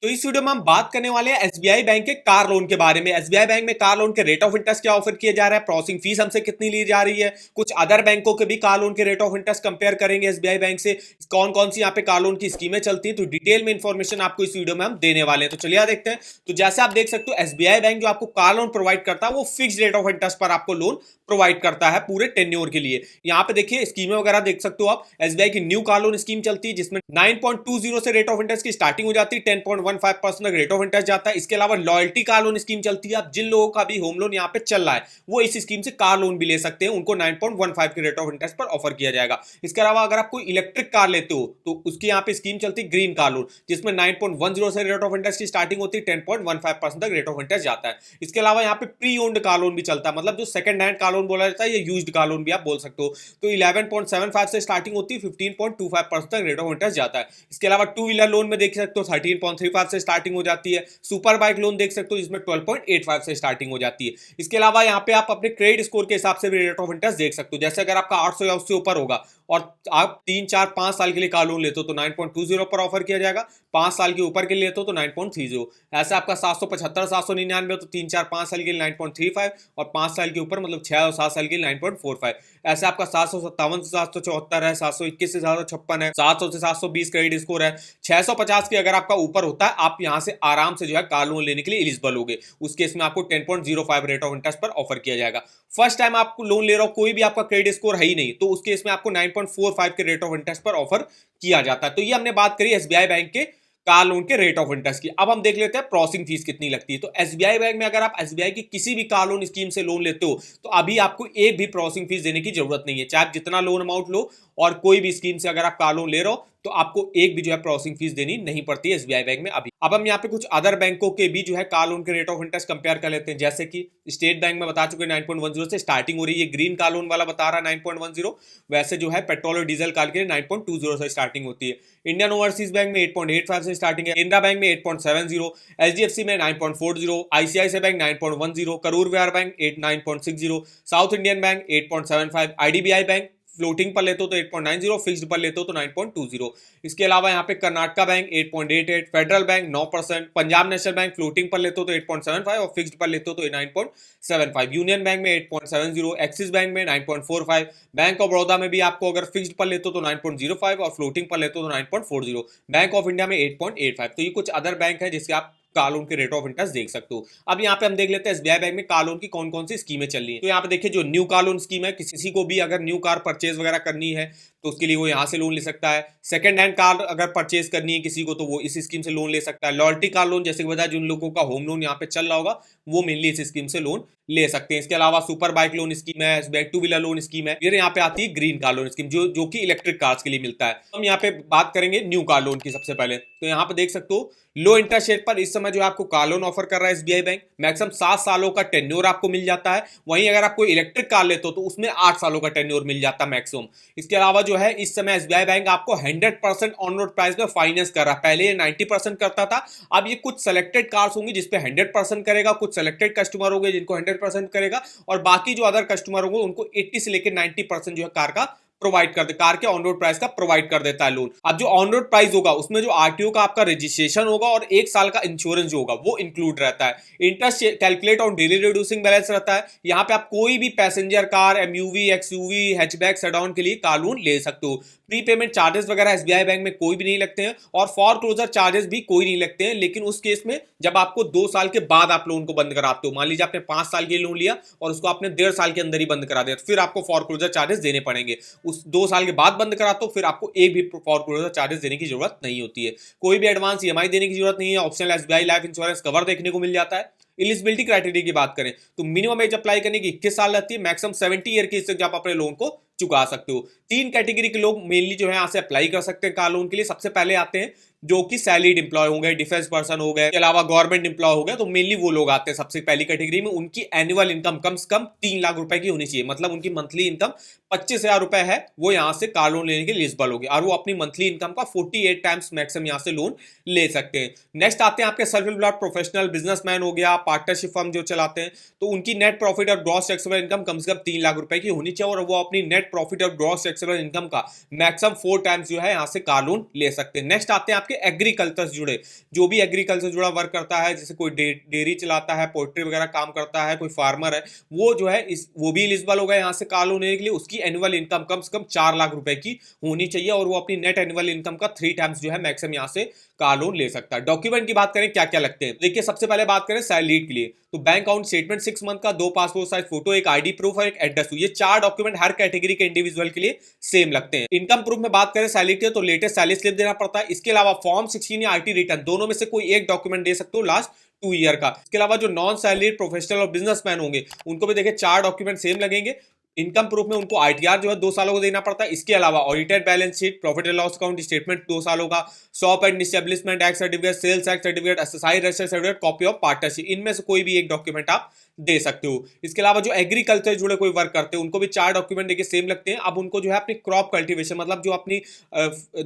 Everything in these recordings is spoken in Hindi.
तो इस वीडियो में हम बात करने वाले हैं एसबीआई बैंक के कार लोन के बारे में। एसबीआई बैंक में कार लोन के रेट ऑफ इंटरेस्ट क्या ऑफर किया जा रहा है, प्रोसेसिंग फीस हमसे कितनी ली जा रही है, कुछ अदर बैंकों के भी कार लोन के रेट ऑफ इंटरेस्ट कंपेयर करेंगे एसबीआई बैंक से, कौन कौन सी यहाँ पे कार लोन की स्कीमें चलती हैं। तो डिटेल में इंफॉर्मेशन आपको इस वीडियो में हम देने वाले हैं। तो चलिए देखते हैं। तो जैसे आप देख सकते हो, एसबीआई बैंक जो आपको कार लोन प्रोवाइड करता है वो फिक्स रेट ऑफ इंटरेस्ट पर आपको लोन प्रोवाइड करता है पूरे टेन्योर के लिए। यहाँ पे देखिए स्कीमें वगैरह देख सकते हो आप। एसबीआई की न्यू कार लोन स्कीम चलती है जिसमें 9.20 से रेट ऑफ इंटरेस्ट की स्टार्टिंग हो जाती है, 10.15% तक रेट ऑफ इंटरेस्ट जाता है। इसके अलावा लॉयल्टी कार लोन स्कीम चलती है। अब जिन लोगों का भी होम लोन यहाँ पे चल रहा है वो इस स्कीम से कार लोन भी ले सकते हैं, उनको 9.15 के रेट ऑफ इंटरेस्ट पर ऑफर किया जाएगा। इसके अलावा अगर आप कोई इलेक्ट्रिक कार लेते हो तो उसकी यहाँ पे स्कीम चलती है ग्रीन कार लोन, जिसमें 9.10 से रेट ऑफ इंटरेस्ट की स्टार्टिंग होती है, 10.15% तक रेट ऑफ इंटरेस्ट जाता है। इसके अलावा यहाँ पे प्री ओन्ड कार लोन भी चलता है, मतलब जो सेकंड हैंड कार लोन बोला जाता है या यूज्ड कार लोन भी आप बोल सकते हो। तो 11.75 से स्टार्टिंग होती है, 15.25% तक रेट ऑफ इंटरेस्ट जाता है। इसके अलावा टू व्हीलर लोन में देख सकते हो 13.35 से स्टार्टिंग हो जाती है। सुपर बाइक लोन देख सकते हो जिसमें 12.85 से स्टार्टिंग हो जाती है। इसके अलावा यहाँ पे आप अपने क्रेडिट स्कोर के हिसाब से भी रेट ऑफ इंटरेस्ट देख सकते हो। जैसे अगर आपका 800 या उससे ऊपर होगा और आप 3 4 5 साल के लिए कार लोन लेते हो तो 9.20 पर ऑफर किया जाएगा, 5 साल के ऊपर के लिए लेते हो तो 9.30। ऐसे आपका 775 799 तो 3 4 5 साल के लिए 9.35 और 5 साल के ऊपर मतलब 6 और 7 साल के लिए 9.45। ऐसे आपका 757 से 774 है, 721 से 756 है, 700 से 720 क्रेडिट स्कोर है। 650 की अगर आपका ऊपर होता है आप यहां से आराम से जो है कार लोन लेने के लिए एलिजिबल होगे। उस केस में आपको 10.05 रेट ऑफ इंटरेस्ट पर ऑफर किया जाएगा। फर्स्ट टाइम आपको लोन ले रहा हो, कोई भी आपका क्रेडिट स्कोर है ही नहीं, तो उस केस में आपको 9.45 के रेट ऑफ इंटरेस्ट पर ऑफर किया जाता है। तो ये हमने बात करी एसबीआई बैंक के कार लोन के रेट ऑफ इंटरेस्ट की। अब हम देख लेते हैं प्रोसेसिंग फीस कितनी लगती है। तो एसबीआई बैंक में अगर आप एसबीआई की किसी भी कार लोन स्कीम से लोन लेते हो तो अभी आपको एक भी प्रोसेसिंग फीस देने की जरूरत नहीं है, चाहे आप जितना लोन अमाउंट लो और कोई भी स्कीम से अगर आप कार लोन ले रहे हो तो आपको एक भी जो है प्रोसेसिंग फीस देनी नहीं पड़ती है एसबीआई बैंक में अभी। अब हम यहाँ पे कुछ अदर बैंकों के भी जो है कार लोन के रेट ऑफ इंटरेस्ट कंपेयर कर लेते हैं। जैसे कि स्टेट बैंक में बता चुके 9.10 से स्टार्टिंग हो रही है, ग्रीन कार लोन वाला बता रहा है 9.10। वैसे जो है पेट्रोल और डीजल कार के लिए 9.20 से स्टार्टिंग होती है। इंडियन ओवरसीज बैंक में 8.85 से स्टार्टिंग है, केनरा बैंक में 8.70, एचडीएफसी में 9.40, आईसीआईसीआई बैंक 9.10, करूर व्यापार bank 9.60, south Indian bank 8.75, IDBI bank floating पर लेते हो तो 8.90, फिक्स्ड पर लेते हो तो 9.20। इसके अलावा यहाँ पे Karnataka bank 8.88, federal bank 9%, Punjab national bank floating पर लेते हो तो 8.75 और फिक्स्ड पर लेते हो तो 9.75, यूनियन बैंक में 8.70, एक्सिस बैंक में 9.45, बैंक ऑफ बड़ौदा में भी आपको अगर फिक्स्ड पर लेते हो तो 9.05 और फ्लोटिंग पर लेते हो तो 9.40, बैंक ऑफ इंडिया में 8.85। तो ये कुछ अदर बैंक है जिसके आप कार लोन के रेट ऑफ इंटरेस्ट देख सकते हो। अब यहाँ पे हम देख लेते हैं एसबीआई बैंक में कार लोन की कौन कौन सी स्कीमें चल रही है। तो यहाँ पे देखिए जो न्यू कार लोन स्कीम है, किसी को भी अगर न्यू कार परचेज वगैरह करनी है तो उसके लिए वो यहाँ से लोन ले सकता है। सेकंड हैंड कार अगर परचेज करनी है किसी को तो वो इस स्कीम से लोन ले सकता है। लॉयल्टी कार लोन जैसे कि बताया जिन लोगों का होम लोन यहाँ पे चल रहा होगा वो मेनली इस स्कीम से लोन ले सकते हैं। इसके अलावा सुपर बाइक लोन स्कीम है, SBI two wheeler loan scheme है, फिर यहाँ पे आती है ग्रीन कार लोन स्कीम जो कि इलेक्ट्रिक कार्स के लिए मिलता है। हम यहाँ पे बात करेंगे न्यू कार लोन की सबसे पहले। तो यहाँ पे देख सकते हो लो इंटरेस्ट रेट पर इस समय जो है आपको कार लोन ऑफर कर रहा है एसबीआई बैंक। मैक्सिमम 7 सालों का टेन्योर आपको मिल जाता है। वहीं अगर आप कोई इलेक्ट्रिक कार लेते हो तो उसमें 8 सालों का टेन्योर मिल जाता है मैक्सिमम। इसके अलावा जो है इस समय एसबीआई बैंक आपको 100% ऑन रोड प्राइस में फाइनेंस कर रहा है। पहले ये 90% करता था, अब ये कुछ सेलेक्टेड कार्स होंगी जिसपे 100% करेगा, कुछ सेलेक्टेड कस्टमर होंगे जिनको 100% करेगा और बाकी जो अदर कस्टमर होंगे उनको 80 से लेकर 90% जो है कार का प्रोवाइड कर दे, कार के ऑन रोड प्राइस का प्रोवाइड कर देता है लोन। अब जो ऑन रोड प्राइस होगा उसमें जो आरटीओ का आपका रजिस्ट्रेशन होगा और 1 साल का इंश्योरेंस जो होगा वो इंक्लूड रहता है। Interest calculate on daily reducing balance रहता है। यहाँ पे आप कोई भी passenger car, MUV, XUV, hatchback, sedan के लिए कार लोन ले सकते हो। प्री पेमेंट चार्जेस वगैरह एसबीआई बैंक में कोई भी नहीं लगते हैं और फॉर क्लोजर चार्जेस भी कोई नहीं लगते हैं, लेकिन उस केस में जब आपको 2 साल के बाद आप लोन को बंद कराते हो। मान लीजिए आपने 5 साल के लिए लोन लिया और उसको आपने 1.5 साल के अंदर ही बंद करा दिया तो फिर आपको फॉर क्लोजर चार्जेस देने पड़ेंगे। उस 2 साल के बाद बंद कराते हो फिर आपको एक भी फॉर क्लोजर चार्जेस देने की जरूरत नहीं होती है। कोई भी एडवांस ईएमआई देने की जरूरत नहीं है। Optional SBI life insurance cover देखने को मिल जाता है। एलिजिबिलिटी क्राइटेरिया की बात करें तो मिनिमम एज अप्लाई करने की 21 साल रहती है, मैक्सिमम 70 ईयर की एज तक आप अपने लोन को चुका सकते हो। 3 कैटेगरी के लोग मेनली जो है यहाँ से अप्लाई कर सकते हैं कार लोन के लिए। सबसे पहले आते हैं जो कि सैलरीड एम्प्लॉय हो गए, डिफेंस पर्सन हो गए, के अलावा गवर्नमेंट एम्प्लॉय हो गए, तो मेनली वो लोग आते हैं सबसे पहली कैटेगरी में। उनकी एनुअल इनकम कम से कम 3 लाख रुपए की होनी चाहिए, मतलब उनकी मंथली इनकम 25,000 रुपए है, वो यहाँ से कार लोन लेने के लिए एलिजिबल होगी और वो अपनी मंथली इनकम का 48 टाइम्स मैक्सिमम यहाँ से लोन ले सकते हैं। नेक्स्ट आते हैं आपके सेल्फ एम्प्लॉयड प्रोफेशनल बिजनेसमैन हो गया, पार्टनरशिप फर्म जो चलाते हैं, तो उनकी नेट प्रॉफिट और ग्रॉस टैक्सेबल इनकम कम से कम 3 लाख रुपए की होनी चाहिए और वो अपनी नेट प्रॉफिट और ग्रॉस टैक्सेबल इनकम का मैक्सिमम 4 टाइम्स जो है यहाँ से कार लोन ले सकते हैं। नेक्स्ट आते हैं आपके आपके एग्रीकल्चर से जुड़े, जो भी एग्रीकल्चर जुड़ा वर्क करता है, जैसे कोई डेयरी चलाता है, पोल्ट्री वगैरह काम करता है, कोई फार्मर है, वो जो है वो भी एलिजिबल होगा यहाँ से कार लोन लेने के लिए। उसकी एनुअल इनकम कम से कम 4 लाख रुपए की होनी चाहिए और वो अपनी नेट एनुअल इनकम का 3 टाइम्स जो है मैक्सिमम यहाँ से कार लोन ले सकता है। डॉक्यूमेंट की बात करें क्या क्या लगते हैं, देखिए सबसे पहले बात करें सैलरी के लिए, तो बैंक अकाउंट स्टेटमेंट 6 मंथ का, 2 पासपोर्ट साइज फोटो, एक आईडी प्रूफ और एक एड्रेस, ये 4 डॉक्यूमेंट हर कैटेगरी के इंडिविजुअल के लिए सेम लगते हैं। इनकम प्रूफ में बात करें सैलरी के, तो लेटेस्ट सैलरी स्लिप देना पड़ता है। इसके अलावा फॉर्म 16 या आईटी रिटर्न, दोनों में से कोई एक डॉक्यूमेंट दे सकते हो लास्ट 2 ईयर का। इसके अलावा जो नॉन सैलरी प्रोफेशनल और बिजनेसमैन होंगे उनको भी देखिए 4 डॉक्यूमेंट सेम लगेंगे। इनकम प्रूफ में उनको आईटीआर जो है 2 सालों को देना पड़ता है। इसके अलावा audited balance sheet, profit and loss account statement 2 सालों का, shop and establishment act certificate, sales act certificate, SSI register certificate, copy of partnership, इनमें से कोई भी एक डॉक्यूमेंट आप दे सकते हो। इसके अलावा जो एग्रीकल्चर जुड़े कोई वर्क करते हैं उनको भी 4 डॉक्यूमेंट देखिए सेम लगते हैं। अब उनको जो है अपनी क्रॉप कल्टीवेशन, मतलब जो अपनी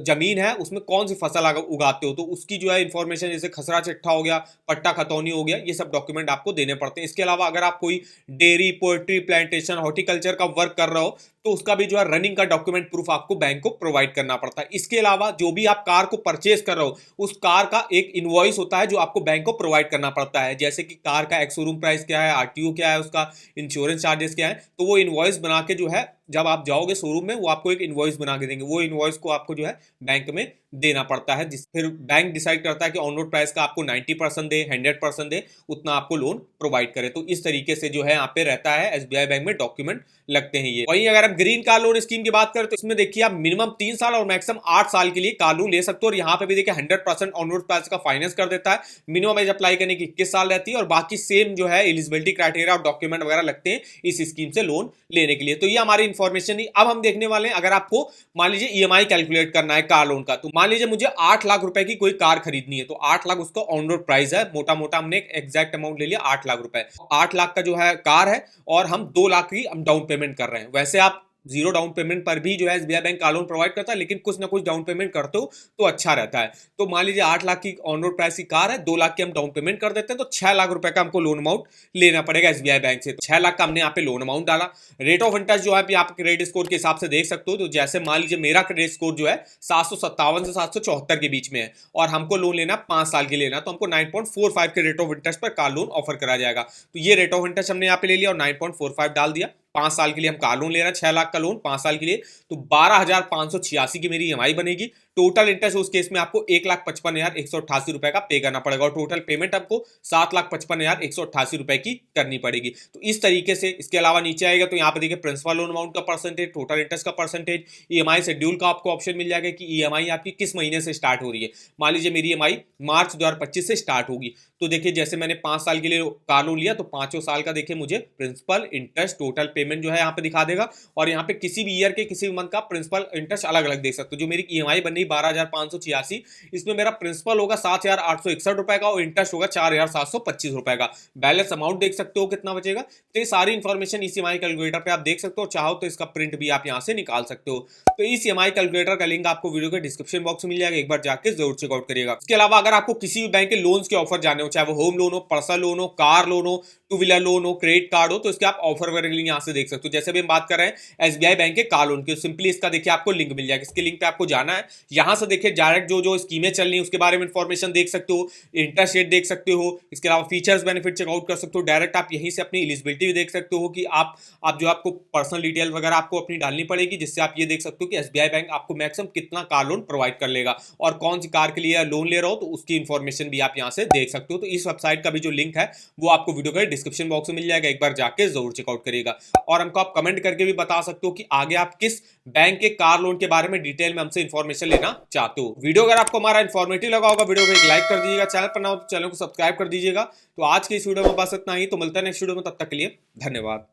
जमीन है उसमें कौन सी फसल उगाते हो, तो उसकी जो है इंफॉर्मेशन, जैसे खसरा चिट्ठा हो गया, पट्टा खतौनी हो गया, ये सब डॉक्यूमेंट आपको देने पड़ते हैं। इसके अलावा अगर आप कोई डेयरी, पोल्ट्री, प्लांटेशन, हॉर्टिकल्चर का वर्क कर रहे हो तो उसका भी जो है रनिंग का डॉक्यूमेंट प्रूफ आपको बैंक को प्रोवाइड करना पड़ता है। इसके अलावा जो भी आप कार को परचेज कर रहे हो उस कार का एक इनवॉइस होता है जो आपको बैंक को प्रोवाइड करना पड़ता है, जैसे कि कार का एक्स शोरूम प्राइस क्या है, आरटीओ क्या है, उसका इंश्योरेंस चार्जेस क्या है, तो वो इनवॉइस बना के जो है जब आप जाओगे शोरूम में वो आपको एक इनवॉइस बना के देंगे। वो इनवॉइस को आपको जो है बैंक में देना पड़ता है, जिस फिर बैंक डिसाइड करता है कि ऑन रोड प्राइस का आपको 90% दे, 100% दे, उतना आपको लोन प्रोवाइड करे। तो इस तरीके से जो है यहाँ पे रहता है एसबीआई बैंक में डॉक्यूमेंट लगते हैं ये। वहीं अगर हम ग्रीन कार लोन स्कीम की बात करें तो इसमें देखिए आप मिनिमम 3 साल और मैक्सिमम 8 साल के लिए कार लोन ले सकते हो और यहाँ पे भी देखिए 100% ऑन रोड प्राइस का फाइनेंस कर देता है। मिनिमम एज अप्लाई करने की 21 साल रहती है और बाकी सेम जो है एलिजिबिलिटी क्राइटेरिया और डॉक्यूमेंट वगैरह लगते हैं इस स्कीम से लोन लेने के लिए। तो ये हमारी इंफॉर्मेशन थी। अब हम देखने वाले हैं अगर आपको मान लीजिए ईएमआई कैलकुलेट करना है कार लोन का, तो मान लीजिए मुझे 8 लाख रुपए की कोई कार खरीदनी है, तो 8 लाख उसका ऑन रोड प्राइस है, मोटा मोटा हमने एक एग्जैक्ट अमाउंट ले लिया 8 लाख रुपए। 8 लाख का जो है कार है और हम 2 लाख की हम डाउन पेमेंट कर रहे हैं। वैसे आप 0 डाउन पेमेंट पर भी जो है SBI bank car loan provide करता है, लेकिन कुछ ना कुछ डाउन पेमेंट करते हो तो अच्छा रहता है। तो मान लीजिए 8 लाख की ऑन रोड प्राइस की कार है, 2 लाख की हम डाउन पेमेंट कर देते हैं, तो 6 लाख रुपए का हमको लोन अमाउंट लेना पड़ेगा एसबीआई बैंक से। तो 6 लाख का हमने यहाँ पे लोन अमाउंट डाला। रेट ऑफ इंटरेस्ट जो है आप क्रेडिट स्कोर के हिसाब से देख सकते हो। तो जैसे मान लीजिए मेरा क्रेडिट स्कोर जो है 757 से 774 के बीच में है और हमको लोन लेना 5 साल के लेना, तो हमको 9.45 के रेट ऑफ इंटरेस्ट पर कार लोन ऑफर करा जाएगा। तो ये रेट ऑफ इंटरेस्ट हमने यहाँ पे ले लिया और 9.45 डाल दिया। 5 साल के लिए हम कार लोन ले रहे हैं, 6 लाख का लोन 5 साल के लिए, तो 12,586 की मेरी ईएमआई बनेगी। टोटल इंटरेस्ट उस केस में आपको 1,55,188 रुपए का पे करना पड़ेगा और टोटल पेमेंट आपको 7,55,188 रुपए की करनी पड़ेगी। तो इस तरीके से इसके अलावा नीचे आएगा तो यहाँ पे देखिए प्रिंसिपल लोन अमाउंट का परसेंटेज, टोटल इंटरेस्ट का परसेंटेज, ईएमआई शेड्यूल का आपको ऑप्शन मिल जाएगा कि ईएमआई आपकी किस महीने से स्टार्ट हो रही है। मान लीजिए मेरी ईएमआई मार्च 2025 से स्टार्ट होगी, तो देखिए जैसे मैंने 5 साल के लिए कार लोन लिया तो 5 साल का देखिए मुझे प्रिंसिपल, इंटरेस्ट, टोटल पेमेंट जो है यहाँ पे दिखा देगा और यहाँ पे किसी भी ईयर के किसी भी मंथ का प्रिंसिपल इंटरेस्ट अलग अलग देख सकते हो। जो मेरी ईएमआई बनी 12,586, इसमें मेरा प्रिंसिपल होगा 7,861 रुपए का और इंटरेस्ट होगा 4,725 रुपए का। बैलेंस अमाउंट देख सकते हो कितना बचेगा। तो ये सारी इंफॉर्मेशन इस ईएमआई कैलकुलेटर पे आप देख सकते हो, चाहो तो इसका प्रिंट भी आप यहाँ से निकाल सकते हो। तो इस ईएमआई कैलकुलेटर का लिंक आपको वीडियो के डिस्क्रिप्शन बॉक्स में मिल जाएगा, एक बार जाके जरूर चेकआउट करिएगा। इसके अलावा अगर आपको किसी भी बैंक के लोन्स के ऑफर जाने हो, चाहे वो होम लोन हो, पर्सनल लोन हो, कार लोन हो, 2 व्हीलर लोन हो, क्रेडिट कार्ड हो, तो इसके आप ऑफर वगैरह यहाँ से देख सकते हो। जैसे भी हम बात कर रहे हैं एसबीआई बैंक के कार लोन की, सिंपली इसका देखिए आपको लिंक मिल जाएगा। इसके लिंक पे आपको जाना है, यहाँ से देखिए डायरेक्ट जो स्कीमें चल रही है उसके बारे में इंफॉर्मेशन देख सकते हो, इंटरेस्ट रेट देख सकते हो, इसके अलावा फीचर्स बेनिफिट चेकआउट कर सकते हो। डायरेक्ट आप यहीं से अपनी एलिजिबिलिटी भी देख सकते हो कि आप जो आपको पर्सनल डिटेल वगैरह आपको अपनी डालनी पड़ेगी, जिससे आप ये देख सकते हो कि एसबीआई बैंक आपको मैक्सिमम कितना कार लोन प्रोवाइड कर लेगा और कौन सी कार के लिए लोन ले रहा हो, तो उसकी इंफॉर्मेशन भी आप यहाँ से देख सकते हो। तो इस वेबसाइट का भी जो लिंक है वो आपको वीडियो के डिस्क्रिप्शन बॉक्स में मिल जाएगा, एक बार जाके जरूर चेकआउट करिएगा। और हमको आप कमेंट करके भी बता सकते हो कि आगे आप किस बैंक के कार लोन के बारे में डिटेल में हमसे इंफॉर्मेशन लेना चाहते हो। वीडियो अगर आपको हमारा इंफॉर्मेटिव लगा होगा, वीडियो को एक लाइक कर दीजिएगा, चैनल पर ना हो तो चैनल को सब्सक्राइब कर दीजिएगा। तो आज के इस वीडियो में बस इतना ही, तो मिलता है नेक्स्ट वीडियो में, तब तक के लिए धन्यवाद।